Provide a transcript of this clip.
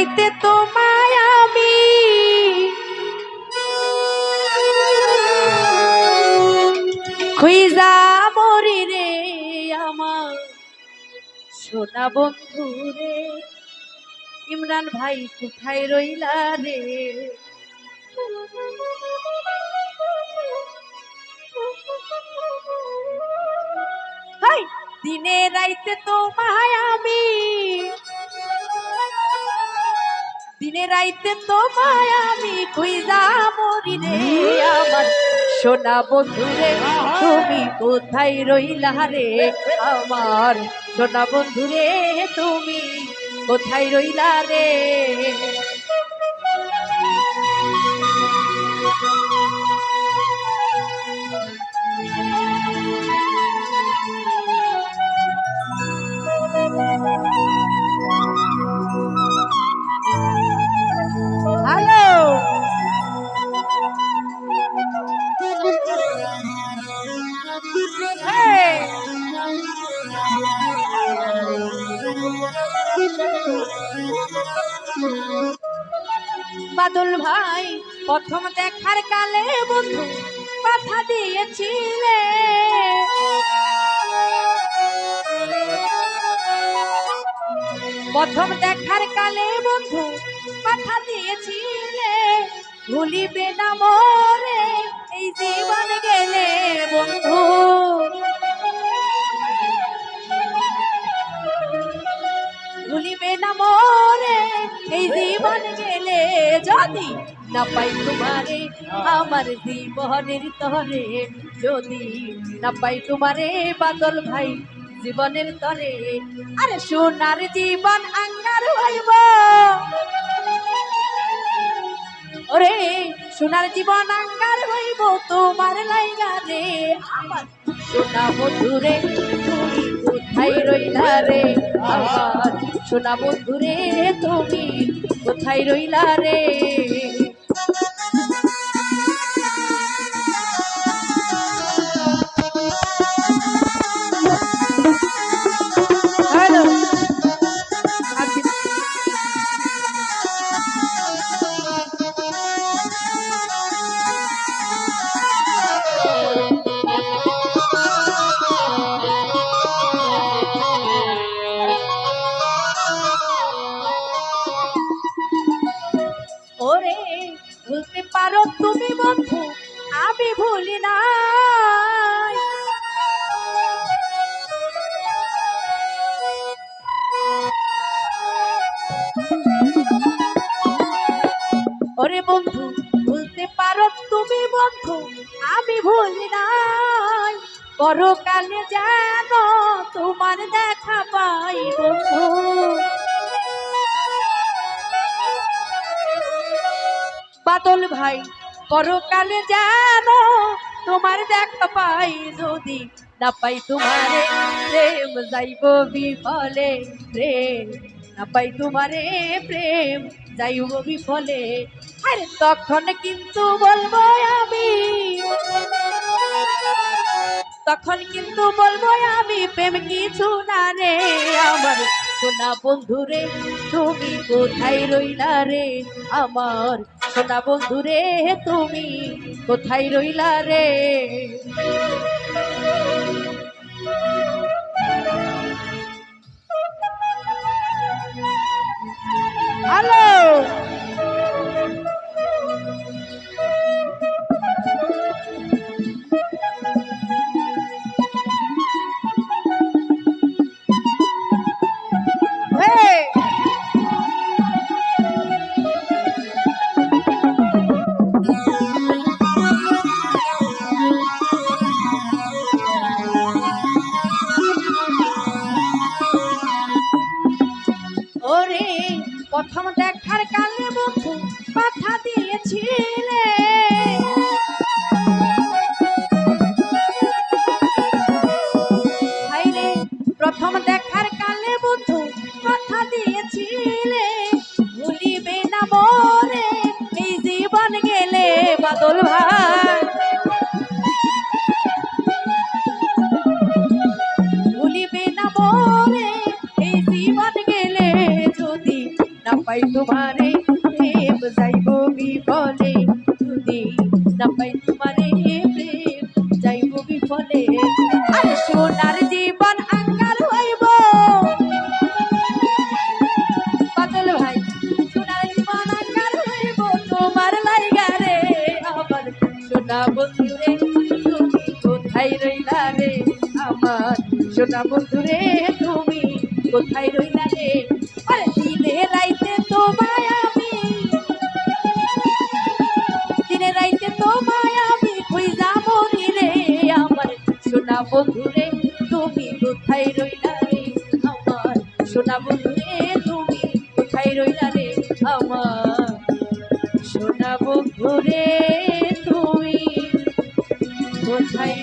রাইতে তোমায় আমি খুইজা মরি রে আমার সোনা বন্ধু রে। ইমরান ভাই কোথায় রইলা রে? দিনে রাইতে তোমায় আমি দিনে রাইতে তোমায় আমি খুইজা মরি রে আমার সোনা বন্ধু রে। তুমি কোথায় রইলা রে আমার সোনা বন্ধু রে? তুমি কোথায় রইলা রে? হ্যালো, বাদল ভাই প্রথম দেখার কালে বন্ধু কথা দিয়েছিলে, প্রথম দেখার কালে বন্ধু কথা দিয়েছিলে, ভুলিবে না মোরে এই জীবন গেলে বন্ধু। ভুলিবে না মোরে এই জীবন গেলে, যদি না পাই তোমারে আমার জীবনের তরে, যদি না পাই তোমারে বাদল ভাই জীবনের তরে। আরে সোনার জীবন আঙ্গার হইব ওরে, সোনার জীবন আঙ্গার হইব তোমার লাইগা রে আমার সোনা বন্ধু রে। তুমি কোথায় রইলা রে আমার সোনা বন্ধু রে? তুমি কোথায় রইলা রে? ওরে ভুলতে পারো তুমি বন্ধু, আমি ভুলি না। ওরে বন্ধু ভুলতে পারো তুমি বন্ধু, আমি ভুলি নাই। পরকালে যেন তোমার দেখা পাই বন্ধু। বাদল ভাই পরকালে যেন তোমার দেখা পাই, যদি না পাই তোমারে প্রেম যাইব বিফলে, প্রেম না পাই তোমারে প্রেম যাইব বিফলে। আরে তখন কিন্তু বলবো আমি, তখন কিন্তু বলবো আমি প্রেম কিছু না রে আমার সোনা বন্ধু রে। তুমি কোথায় রইলা রে আমার সোনা বন্ধু রে? তুমি কোথায় রইলা রে? হ্যালো, ওরে প্রথম দেখার কালে বন্ধু কথা দিয়েছিলে, হাইরে প্রথম দেখার কালে বন্ধু কথা দিয়েছিলে, ভুলিবে না মোরে এই জীবন গেলে বাদল ভাই। ভুলিবে না মোরে এই জীবন গেলে, যদি না পাই তোমারে প্রেম যাইব বিফলে, যদি না পাই তোমারে প্রেম যাইব বিফলে। আরে সোনার জীবন আঙ্গার হইব বাদল ভাই, সোনার জীবন আঙ্গার হইব তোমার লাইগা রে। আমার সোনা বন্ধু রে তুমি কোথায় রইলা রে, আমার সোনা বন্ধু রে তুমি কোথায় রইলা রে। আরে দিনে রাইতে তোমায় আমি, দিনে রাইতে তোমায় আমি খুঁজা মরি রে। আমার সোনা বন্ধু রে তুমি কোথায় রইলা রে, আমার সোনা বন্ধু রে তুমি কোথায় রইলা রে। আমার সোনা বন্ধু রে তুমি কোথায়